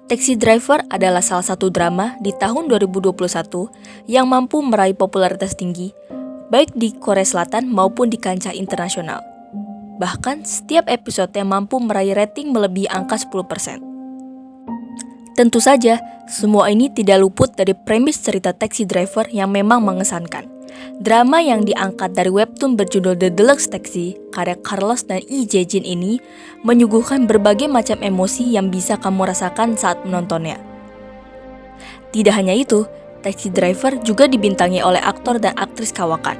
Taxi Driver adalah salah satu drama di tahun 2021 yang mampu meraih popularitas tinggi, baik di Korea Selatan maupun di kancah internasional. Bahkan setiap episodenya mampu meraih rating melebihi angka 10%. Tentu saja, semua ini tidak luput dari premis cerita Taxi Driver yang memang mengesankan. Drama yang diangkat dari webtoon berjudul The Deluxe Taxi, karya Carlos dan Lee Jae-jin ini menyuguhkan berbagai macam emosi yang bisa kamu rasakan saat menontonnya. Tidak hanya itu, Taxi Driver juga dibintangi oleh aktor dan aktris kawakan.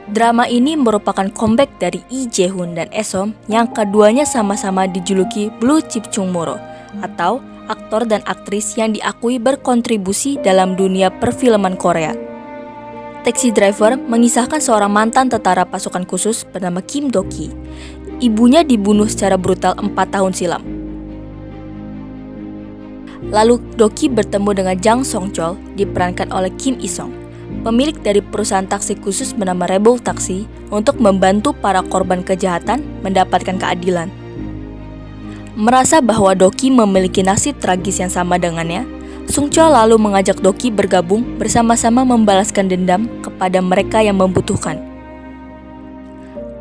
Drama ini merupakan comeback dari Lee Jae-hoon dan Esom yang keduanya sama-sama dijuluki Blue Chip Chung Moro atau aktor dan aktris yang diakui berkontribusi dalam dunia perfilman Korea. Taxi Driver mengisahkan seorang mantan tentara pasukan khusus bernama Kim Do-ki. Ibunya dibunuh secara brutal 4 tahun silam. Lalu Do-ki bertemu dengan Jang Song-chol diperankan oleh Kim Il-sung, pemilik dari perusahaan taksi khusus bernama Rebel Taxi untuk membantu para korban kejahatan mendapatkan keadilan. Merasa bahwa Do-ki memiliki nasib tragis yang sama dengannya, Sung-chol lalu mengajak Do-ki bergabung bersama-sama membalaskan dendam kepada mereka yang membutuhkan.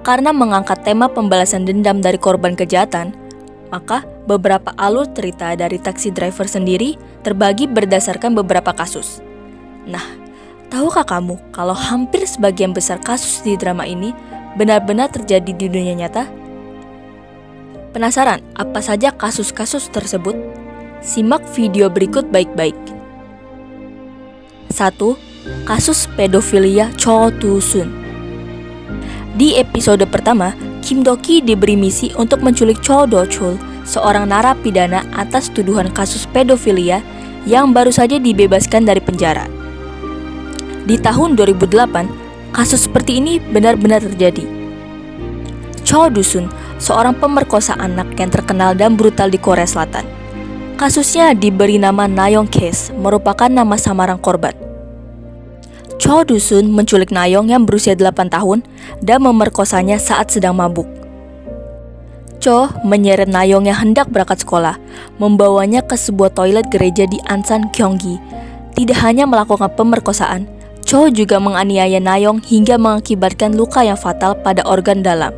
Karena mengangkat tema pembalasan dendam dari korban kejahatan, maka beberapa alur cerita dari Taxi Driver sendiri terbagi berdasarkan beberapa kasus. Nah, tahukah kamu kalau hampir sebagian besar kasus di drama ini benar-benar terjadi di dunia nyata? Penasaran apa saja kasus-kasus tersebut? Simak video berikut baik-baik. 1. Kasus pedofilia Cho Do-sun. Di episode pertama, Kim Do-ki diberi misi untuk menculik Cho Do-chul, seorang narapidana atas tuduhan kasus pedofilia yang baru saja dibebaskan dari penjara. Di tahun 2008, kasus seperti ini benar-benar terjadi. Cho Do-sun, seorang pemerkosa anak yang terkenal dan brutal di Korea Selatan. Kasusnya diberi nama Nayong Case, merupakan nama samaran korban. Cho Do-sun menculik Nayong yang berusia 8 tahun dan memerkosanya saat sedang mabuk. Cho menyeret Nayong yang hendak berangkat sekolah, membawanya ke sebuah toilet gereja di Ansan, Gyeonggi. Tidak hanya melakukan pemerkosaan, Cho juga menganiaya Nayong hingga mengakibatkan luka yang fatal pada organ dalam.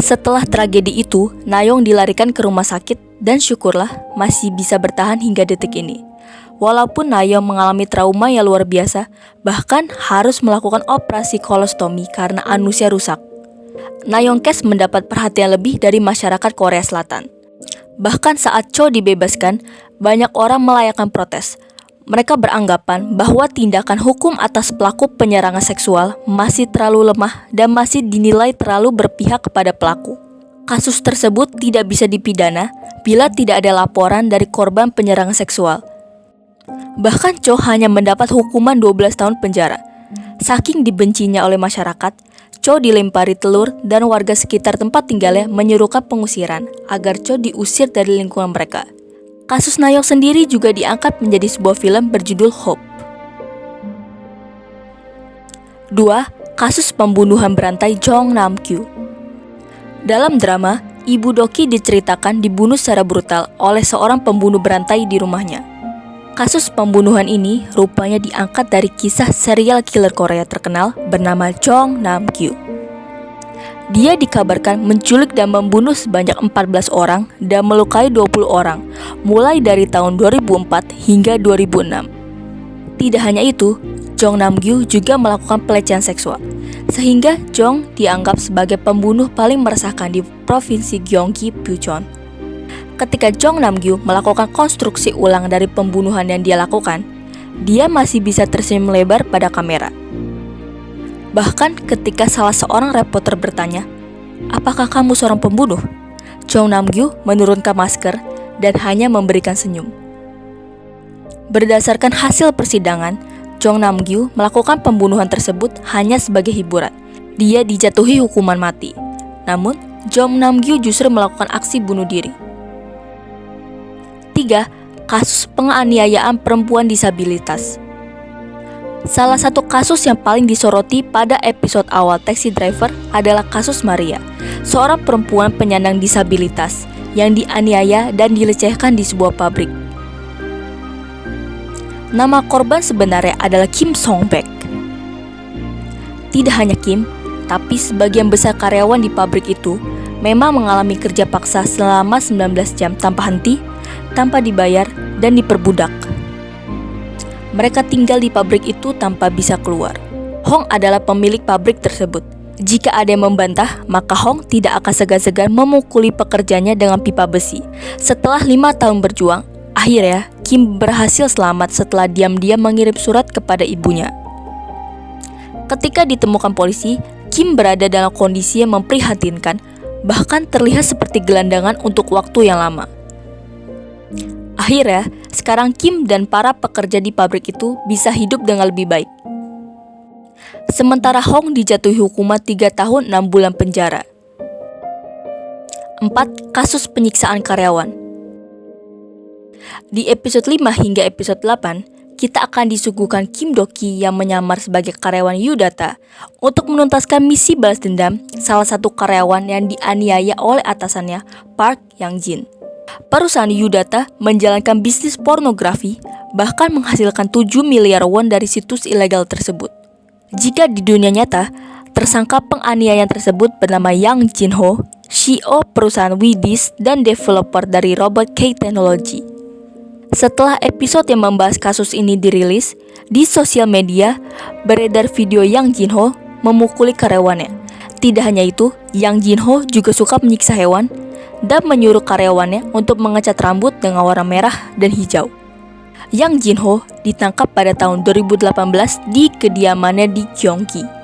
Setelah tragedi itu, Nayong dilarikan ke rumah sakit dan syukurlah masih bisa bertahan hingga detik ini. Walaupun Nayong mengalami trauma yang luar biasa, bahkan harus melakukan operasi kolostomi karena anusnya rusak. Nayong Case mendapat perhatian lebih dari masyarakat Korea Selatan. Bahkan saat Cho dibebaskan, banyak orang melayangkan protes. Mereka beranggapan bahwa tindakan hukum atas pelaku penyerangan seksual masih terlalu lemah dan masih dinilai terlalu berpihak kepada pelaku. Kasus tersebut tidak bisa dipidana bila tidak ada laporan dari korban penyerangan seksual. Bahkan Cho hanya mendapat hukuman 12 tahun penjara. Saking dibencinya oleh masyarakat, Cho dilempari telur dan warga sekitar tempat tinggalnya menyerukan pengusiran agar Cho diusir dari lingkungan mereka. Kasus Nayong sendiri juga diangkat menjadi sebuah film berjudul Hope. 2. Kasus pembunuhan berantai Jong Nam-kyu. Dalam drama, Ibu Do-ki diceritakan dibunuh secara brutal oleh seorang pembunuh berantai di rumahnya. Kasus pembunuhan ini rupanya diangkat dari kisah serial killer Korea terkenal bernama Jong Nam-kyu. Dia dikabarkan menculik dan membunuh sebanyak 14 orang dan melukai 20 orang, mulai dari tahun 2004 hingga 2006. Tidak hanya itu, Jong Nam-kyu juga melakukan pelecehan seksual, sehingga Jong dianggap sebagai pembunuh paling meresahkan di provinsi Gyeonggi, Bucheon. Ketika Jong Nam-kyu melakukan konstruksi ulang dari pembunuhan yang dia lakukan, dia masih bisa tersenyum lebar pada kamera. Bahkan ketika salah seorang reporter bertanya, "Apakah kamu seorang pembunuh?" Jong Nam-kyu menurunkan masker dan hanya memberikan senyum. Berdasarkan hasil persidangan, Jong Nam-kyu melakukan pembunuhan tersebut hanya sebagai hiburan. Dia dijatuhi hukuman mati. Namun, Jong Nam-kyu justru melakukan aksi bunuh diri. 3. Kasus penganiayaan perempuan disabilitas. Salah satu kasus yang paling disoroti pada episode awal Taxi Driver adalah kasus Maria, seorang perempuan penyandang disabilitas yang dianiaya dan dilecehkan di sebuah pabrik. Nama korban sebenarnya adalah Kim Song-baek. Tidak hanya Kim, tapi sebagian besar karyawan di pabrik itu memang mengalami kerja paksa selama 19 jam tanpa henti, tanpa dibayar, dan diperbudak. Mereka tinggal di pabrik itu tanpa bisa keluar. Hong adalah pemilik pabrik tersebut. Jika ada yang membantah, maka Hong tidak akan segan-segan memukuli pekerjanya dengan pipa besi. Setelah 5 tahun berjuang, akhirnya Kim berhasil selamat setelah diam-diam mengirim surat kepada ibunya. Ketika ditemukan polisi, Kim berada dalam kondisi yang memprihatinkan, bahkan terlihat seperti gelandangan untuk waktu yang lama. Akhirnya, sekarang Kim dan para pekerja di pabrik itu bisa hidup dengan lebih baik. Sementara Hong dijatuhi hukuman 3 tahun 6 bulan penjara. 4. Kasus penyiksaan karyawan. Di episode 5 hingga episode 8, kita akan disuguhkan Kim Do-ki yang menyamar sebagai karyawan Yu-Data untuk menuntaskan misi balas dendam salah satu karyawan yang dianiaya oleh atasannya, Park Yang-jin. Perusahaan Yu-Data menjalankan bisnis pornografi, bahkan menghasilkan 7 miliar won dari situs ilegal tersebut. Jika di dunia nyata, tersangka penganiayaan tersebut bernama Yang Jin-ho, CEO perusahaan Widis dan developer dari Robot K Technology. Setelah episode yang membahas kasus ini dirilis, di sosial media beredar video Yang Jin-ho memukuli karyawannya. Tidak hanya itu, Yang Jin-ho juga suka menyiksa hewan dan menyuruh karyawannya untuk mengecat rambut dengan warna merah dan hijau. Yang Jin-ho ditangkap pada tahun 2018 di kediamannya di Gyeonggi.